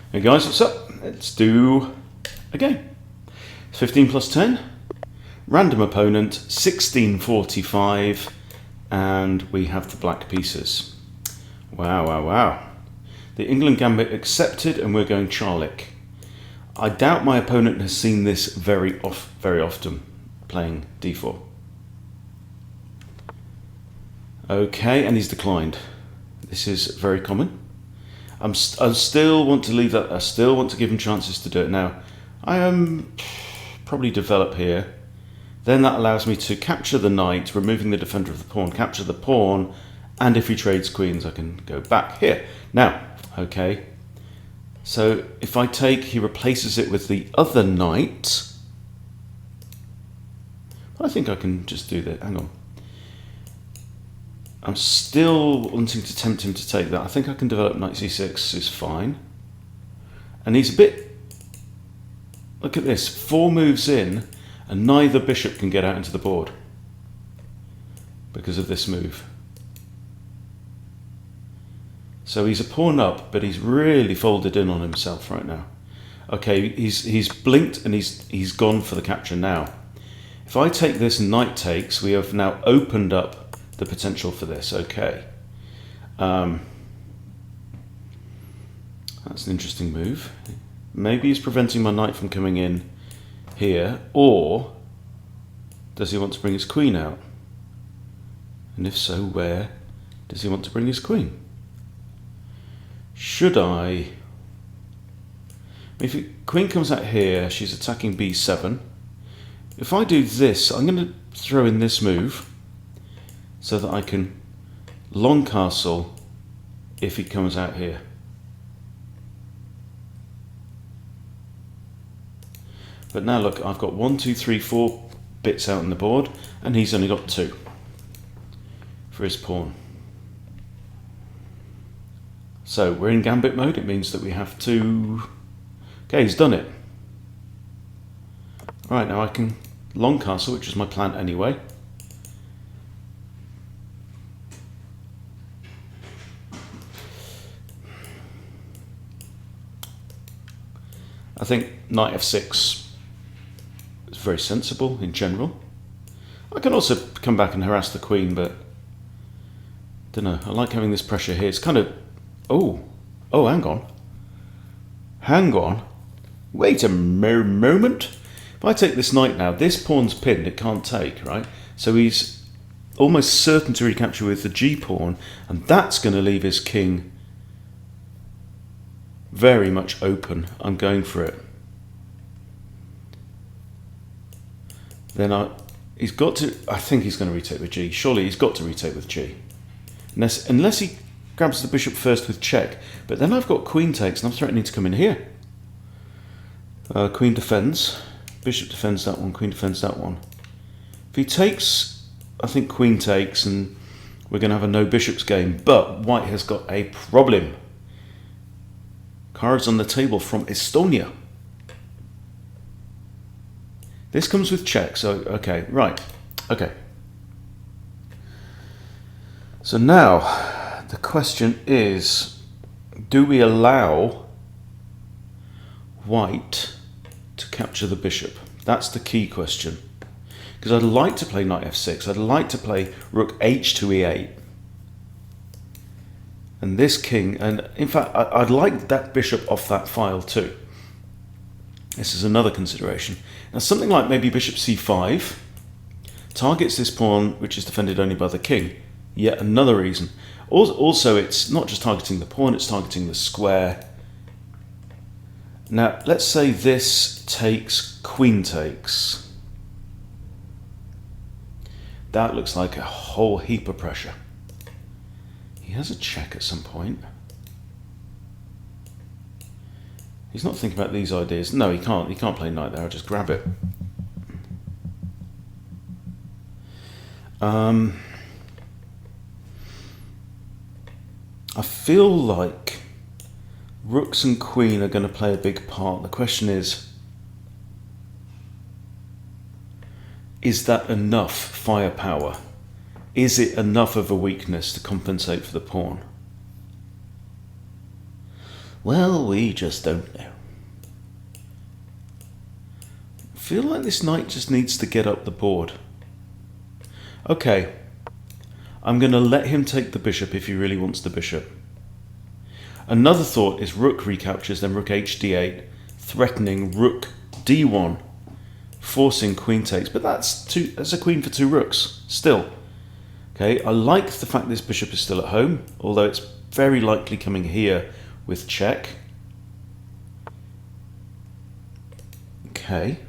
Hey guys, what's up? Let's do a game. It's 15 plus 10, random opponent, 1645, and we have the black pieces. Wow, wow, wow. The England Gambit accepted, and we're going Charlick. I doubt my opponent has seen this very often, playing d4. Okay, and he's declined. This is very common. I still want to leave that. I still want to give him chances to do it. Now, I am probably develop here. Then that allows me to capture the knight, removing the defender of the pawn, capture the pawn, and if he trades queens, I can go back here. Now, okay. So if I take, he replaces it with the other knight. I think I can just do that. Hang on. I'm still wanting to tempt him to take that. I think I can develop knight c6 is fine. And he's a bit... Look at this. 4 moves in and neither bishop can get out into the board because of this move. So he's a pawn up, but he's really folded in on himself right now. Okay, he's blinked and he's gone for the capture now. If I take this knight takes, we have now opened up the potential for this. Okay, that's an interesting move. Maybe he's preventing my knight from coming in here, or does he want to bring his queen out? And if so, where does he want to bring his queen? Should I... If the queen comes out here, she's attacking b7. If I do this, I'm going to throw in this move so that I can long castle if he comes out here. But now look, I've got 1, 2, 3, 4 bits out on the board, and he's only got 2 for his pawn. So we're in gambit mode. It means that we have to... Okay, he's done it. Right, now I can long castle, which is my plan anyway. I think knight f6 is very sensible in general. I can also come back and harass the queen, but don't know. I like having this pressure here. It's kind of... Oh, hang on. Hang on. Wait a moment. If I take this knight now, this pawn's pinned, it can't take, right? So he's almost certain to recapture with the g-pawn, and that's going to leave his king very much open. I'm going for it. Then he's got to... I think he's going to retake with g. Surely he's got to retake with g. Unless he grabs the bishop first with check. But then I've got queen takes, and I'm threatening to come in here. Queen defends. Bishop defends that one. Queen defends that one. If he takes, I think queen takes, and we're going to have a no bishops game. But white has got a problem. Cards on the table from Estonia. This comes with check, so okay, right, okay. So now the question is, do we allow white to capture the bishop? That's the key question. Because I'd like to play knight f6, I'd like to play rook h to e8. And this king, and in fact, I'd like that bishop off that file too. This is another consideration. Now, something like maybe bishop c5 targets this pawn, which is defended only by the king. Yet another reason. Also, it's not just targeting the pawn, it's targeting the square. Now, let's say this takes, queen takes. That looks like a whole heap of pressure. He has a check at some point. He's not thinking about these ideas. No, he can't. He can't play knight there. I'll just grab it. I feel like rooks and queen are going to play a big part. The question is that enough firepower? Is it enough of a weakness to compensate for the pawn? Well, we just don't know. I feel like this knight just needs to get up the board. Okay, I'm going to let him take the bishop if he really wants the bishop. Another thought is rook recaptures, then rook hd8, threatening rook d1, forcing queen takes. But that's a queen for 2 rooks, still. Okay, I like the fact this bishop is still at home, although it's very likely coming here with check. Okay.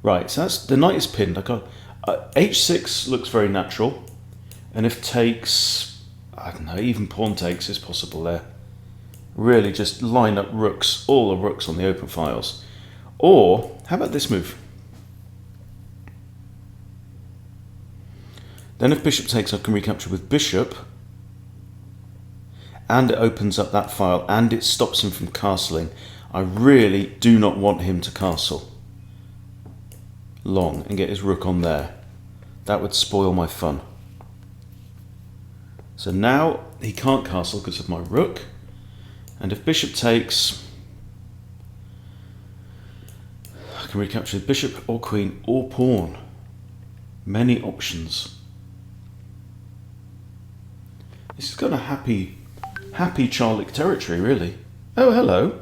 Right, so that's the knight is pinned. I got h6 looks very natural, and if takes, I don't know, even pawn takes is possible there. Really, just line up rooks, all the rooks on the open files. Or how about this move? Then if bishop takes, I can recapture with bishop, and it opens up that file, and it stops him from castling. I really do not want him to castle long and get his rook on there. That would spoil my fun. So now he can't castle because of my rook, and if bishop takes, I can recapture with bishop or queen or pawn. Many options. This is kind of happy Charlick territory, really. Oh, hello.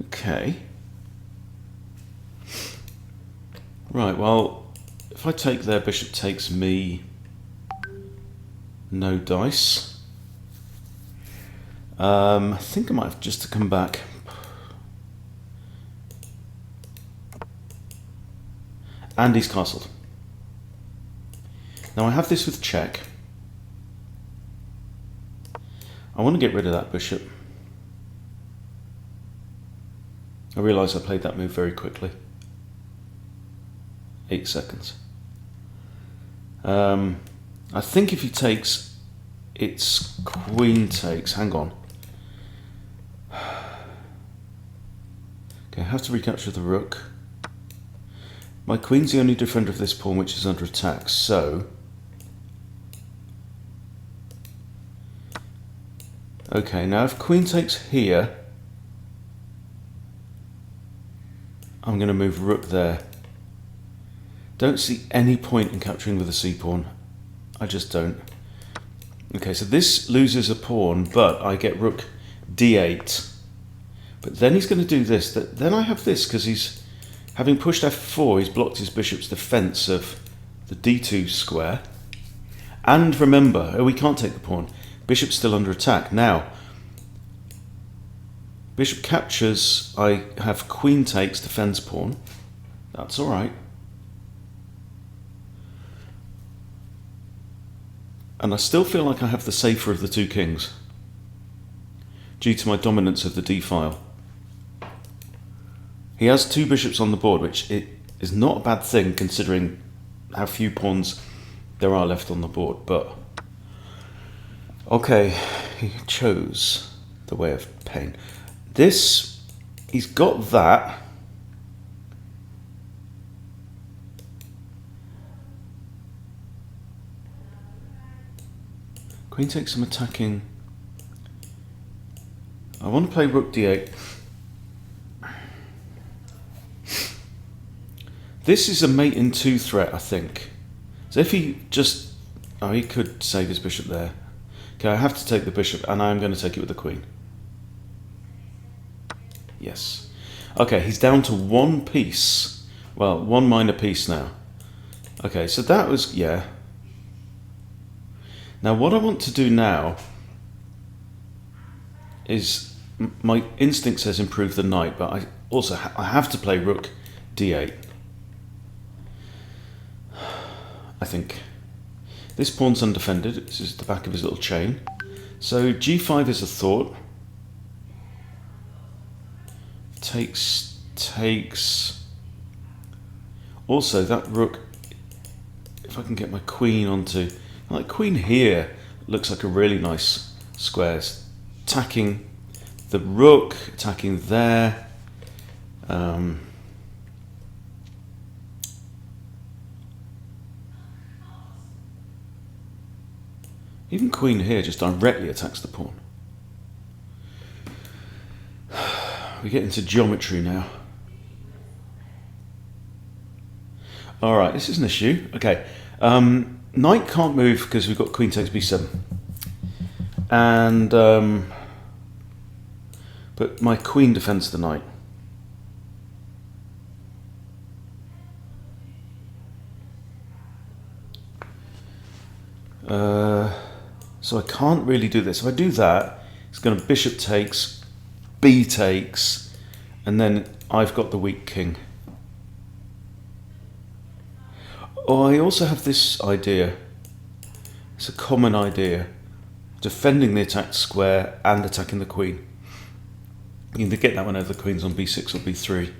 Okay. Right, well, if I take there, bishop takes me, no dice. I think I might have just to come back. And he's castled. Now I have this with check. I want to get rid of that bishop. I realise I played that move very quickly. 8 seconds. I think if he takes, it's queen takes. Hang on. Okay, I have to recapture the rook. My queen's the only defender of this pawn which is under attack, so... Okay, now if queen takes here, I'm going to move rook there. Don't see any point in capturing with a c-pawn. I just don't. Okay, so this loses a pawn, but I get rook d8. But then he's going to do this. Then I have this, because he's, having pushed f4, he's blocked his bishop's defense of the d2 square. And remember, we can't take the pawn. Bishop's still under attack. Now, bishop captures, I have queen takes, defends pawn. That's all right. And I still feel like I have the safer of the 2 kings, due to my dominance of the d-file. He has 2 bishops on the board, which is not a bad thing considering how few pawns there are left on the board, but... Okay, he chose the way of pain. This, he's got that. Queen takes some attacking. I want to play rook d8. This is a mate in 2 threat, I think. So if he just... Oh, he could save his bishop there. Okay, I have to take the bishop, and I'm going to take it with the queen. Yes. Okay, he's down to 1 piece. Well, 1 minor piece now. Okay, so that was... yeah. Now, what I want to do now is... my instinct says improve the knight, but I also I have to play rook d8. I think. This pawn's undefended. This is the back of his little chain. So g5 is a thought. Takes. Also, that rook, if I can get my queen onto... like, queen here looks like a really nice square. It's attacking the rook, attacking there. Even queen here just directly attacks the pawn. We get into geometry now. Alright, this is an issue. Okay, knight can't move because we've got queen takes b7. And, but my queen defends the knight. So I can't really do this. If I do that, it's going to bishop takes, b takes, and then I've got the weak king. Oh, I also have this idea. It's a common idea. Defending the attacked square and attacking the queen. You can get that whenever the queen's on b6 or b3.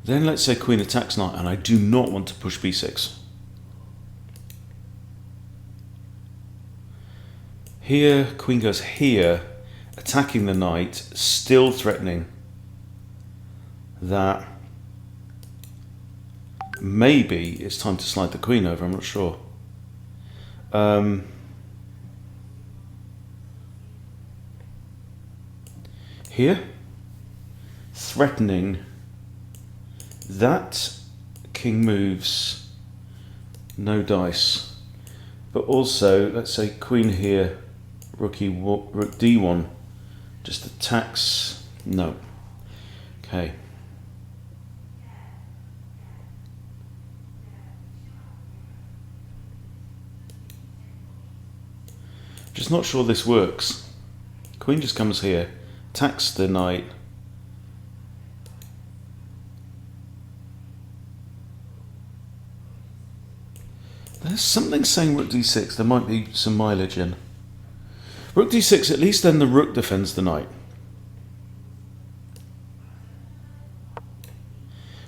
Then let's say queen attacks knight, and I do not want to push b6. Here, queen goes here, attacking the knight, still threatening that maybe it's time to slide the queen over, I'm not sure. Here, threatening that king moves, no dice, but also let's say queen here, rook d1, just attacks, no. Okay. Just not sure this works. Queen just comes here, attacks the knight. There's something saying rook d6, there might be some mileage in. Rook d6, at least then the rook defends the knight.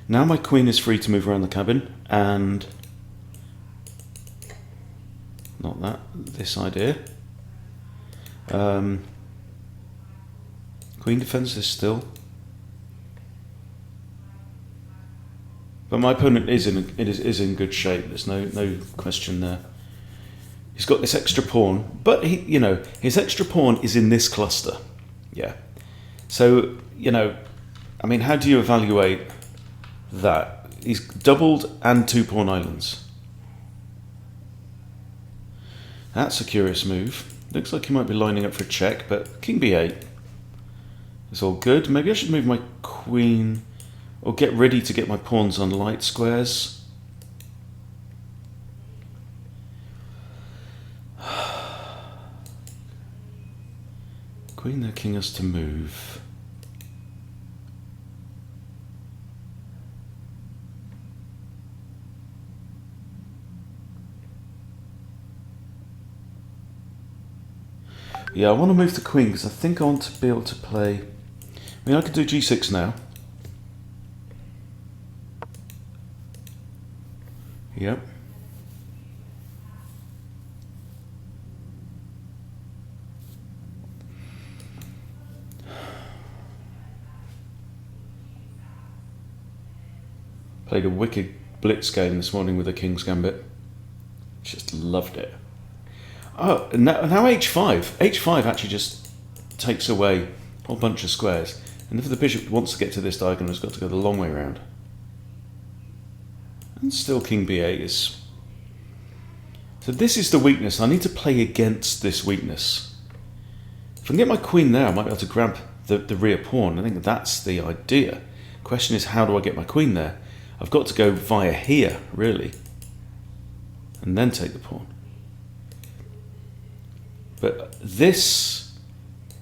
Now my queen is free to move around the cabin, and not that, this idea. Queen defends this still. But my opponent is in good shape. There's no question there. He's got this extra pawn, but his extra pawn is in this cluster. Yeah. So I mean, how do you evaluate that? He's doubled and 2 pawn islands. That's a curious move. Looks like he might be lining up for a check, but king b8. It's all good. Maybe I should move my queen, or get ready to get my pawns on light squares. Queen there, king has to move. Yeah, I want to move the queen because I think I want to be able to play. I mean, I could do g6 now. Yep. Played a wicked blitz game this morning with the King's Gambit. Just loved it. Oh, and now h5. h5 actually just takes away a whole bunch of squares. And if the bishop wants to get to this diagonal, it's got to go the long way around. And still king b8 is... So this is the weakness. I need to play against this weakness. If I can get my queen there, I might be able to grab the rear pawn. I think that's the idea. Question is, how do I get my queen there? I've got to go via here, really. And then take the pawn. But this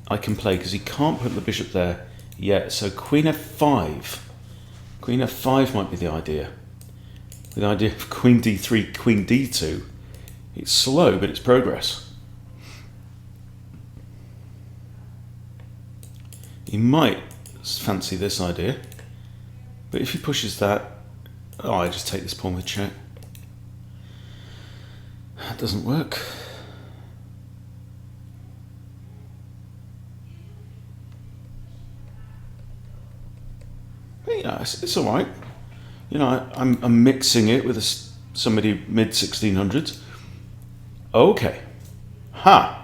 I can play because he can't put the bishop there yet. So queen f5. Queen f5 might be the idea. The idea of queen d3, queen d2. It's slow, but it's progress. He might fancy this idea. But if he pushes that... Oh, I just take this pawn with check. That doesn't work. But yeah, it's alright. You know, I'm mixing it with somebody mid 1600s. Okay. Ha!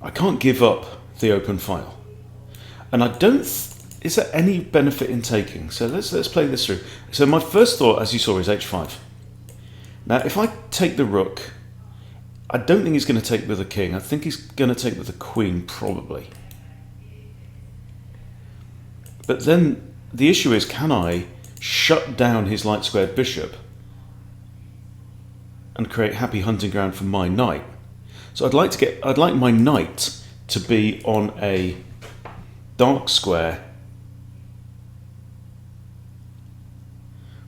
I can't give up the open file. And I don't... is there any benefit in taking? So let's play this through. So my first thought, as you saw, is h5. Now, if I take the rook, I don't think he's going to take with the king. I think he's going to take with the queen, probably. But then the issue is, can I shut down his light squared bishop and create happy hunting ground for my knight? So I'd like my knight to be on a dark square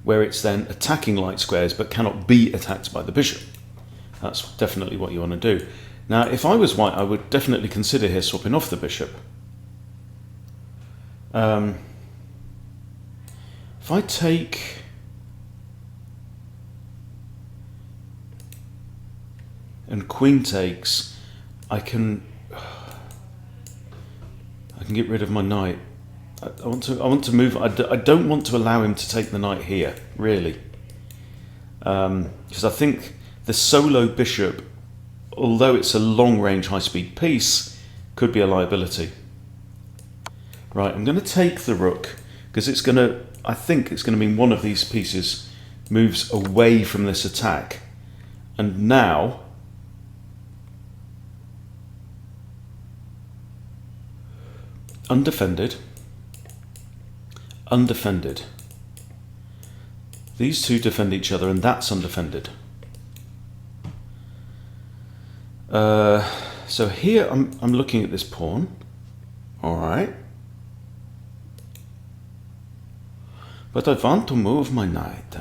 where it's then attacking light squares but cannot be attacked by the bishop. That's definitely what you want to do. Now, if I was white, I would definitely consider here swapping off the bishop. If I take... and queen takes, I can get rid of my knight. I want to move. I don't want to allow him to take the knight here, really, because I think the solo bishop, although it's a long-range, high-speed piece, could be a liability. Right, I'm going to take the rook because it's going to. I think it's going to mean one of these pieces moves away from this attack, and now. Undefended. Undefended. These two defend each other, and that's undefended. So here I'm looking at this pawn. All right. But I want to move my knight.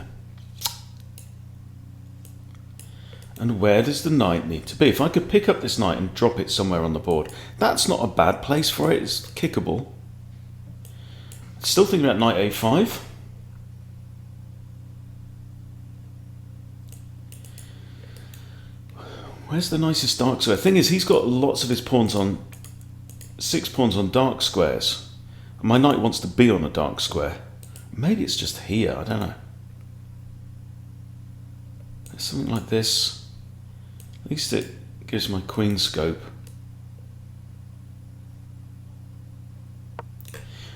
And where does the knight need to be? If I could pick up this knight and drop it somewhere on the board, that's not a bad place for it. It's kickable. Still thinking about knight a5. Where's the nicest dark square? The thing is, he's got lots of his pawns on... 6 pawns on dark squares. And my knight wants to be on a dark square. Maybe it's just here, I don't know. There's something like this. At least it gives my queen scope.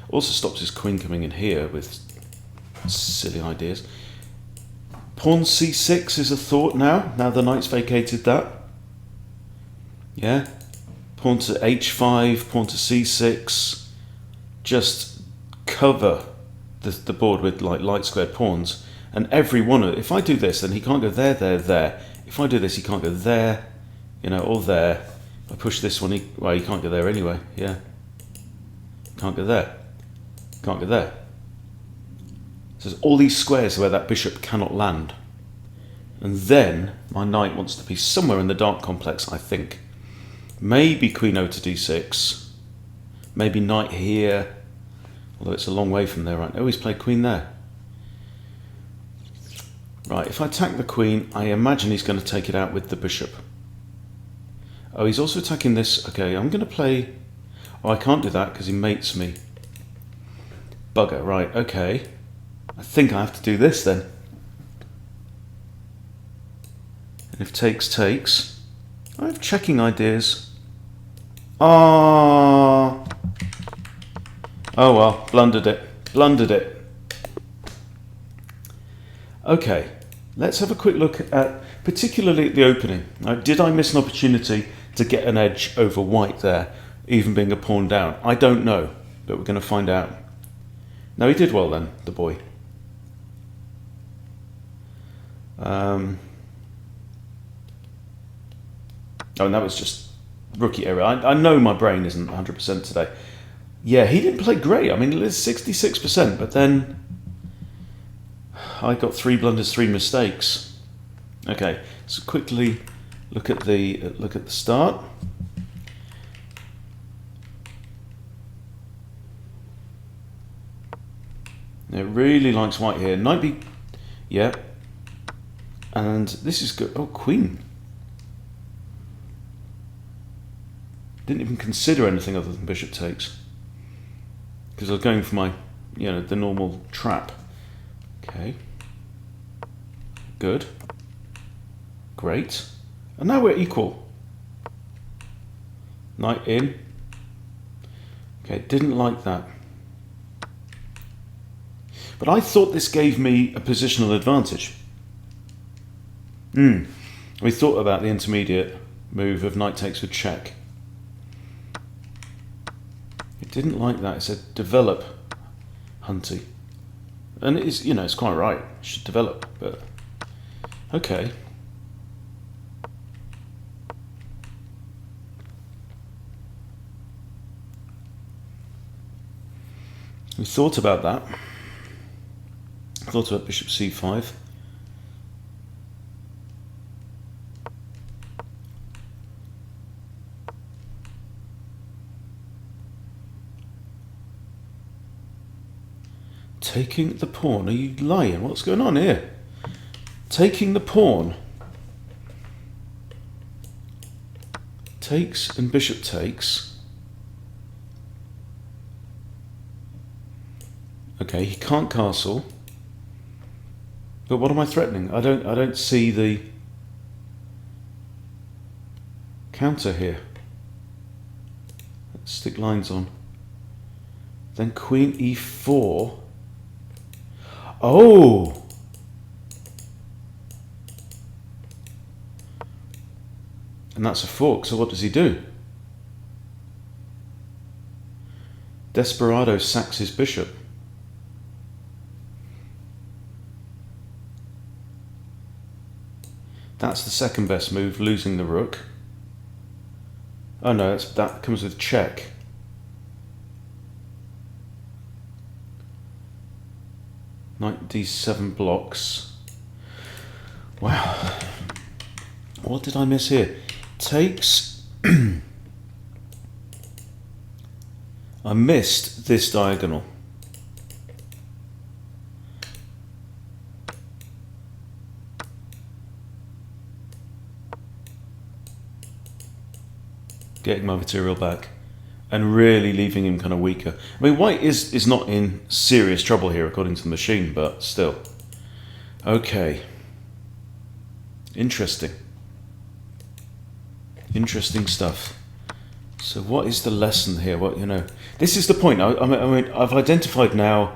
Also stops his queen coming in here with silly ideas. Pawn c6 is a thought now the knight's vacated that. Yeah. Pawn to h5, pawn to c6. Just cover the board with like light squared pawns. And every one of... if I do this, then he can't go there, there, there. If I do this, he can't go there, you know, or there. If I push this one, well, he can't go there anyway, yeah. Can't go there. Can't go there. So there's all these squares where that bishop cannot land. And then my knight wants to be somewhere in the dark complex, I think. Maybe queen o to d6. Maybe knight here. Although it's a long way from there, right? Oh, he's played queen there. Right, if I attack the queen, I imagine he's going to take it out with the bishop. Oh, he's also attacking this. Okay, I'm going to play... oh, I can't do that because he mates me. Bugger, right, okay. I think I have to do this then. And if takes, takes. I have checking ideas. Ah. Oh well, blundered it. Blundered it. Okay, let's have a quick look at, particularly at the opening. Now, did I miss an opportunity to get an edge over white there, even being a pawn down? I don't know, but we're going to find out. No, he did well then, the boy. Oh, and that was just rookie error. I know my brain isn't 100% today. Yeah, he didn't play great. I mean, it's 66%, but then I got 3 blunders, 3 mistakes. Okay, so quickly look at the start. It really likes white here. Knight b, Yeah. And this is good. Oh, queen. Didn't even consider anything other than bishop takes. Because I was going for my, the normal trap. Okay. Good. Great. And now we're equal. Knight in. Okay, didn't like that. But I thought this gave me a positional advantage. We thought about the intermediate move of knight takes with check. It didn't like that. It said develop, Hunty. And it is, it's quite right. It should develop, but okay. We thought about that. Thought about bishop c5. Taking the pawn. Are you lying? What's going on here? Taking the pawn. Takes and bishop takes. Okay, he can't castle. But what am I threatening? I don't see the counter here. Let's stick lines on. Then queen e4. Oh! And that's a fork, so what does he do? Desperado sacks his bishop. That's the second best move, losing the rook. Oh no, that comes with check. Knight d7 blocks. Wow. What did I miss here? Takes. I missed this diagonal. Getting my material back and really leaving him kind of weaker. I mean, white is not in serious trouble here according to the machine, but still. Okay. Interesting. Interesting stuff. So what is the lesson here? What, this is the point. I mean, I've identified now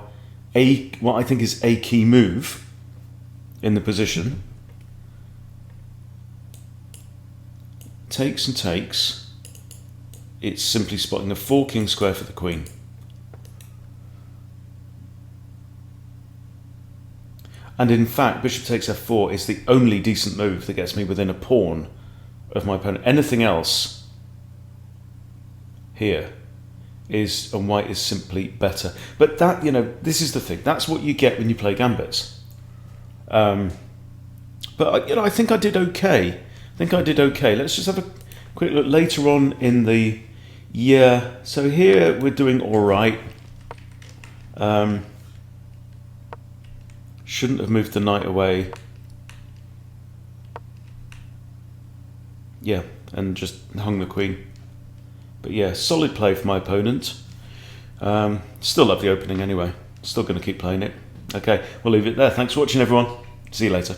what I think is a key move in the position. Takes and takes. It's simply spotting a forking square for the queen. And in fact, bishop takes f4 is the only decent move that gets me within a pawn of my opponent. Anything else here is, and white is simply better. But that, this is the thing. That's what you get when you play gambits. But I think I did okay. Let's just have a quick look later on in the year. So here we're doing all right. Shouldn't have moved the knight away. Yeah, and just hung the queen. But yeah, solid play for my opponent. Still love the opening anyway. Still going to keep playing it. Okay, we'll leave it there. Thanks for watching, everyone. See you later.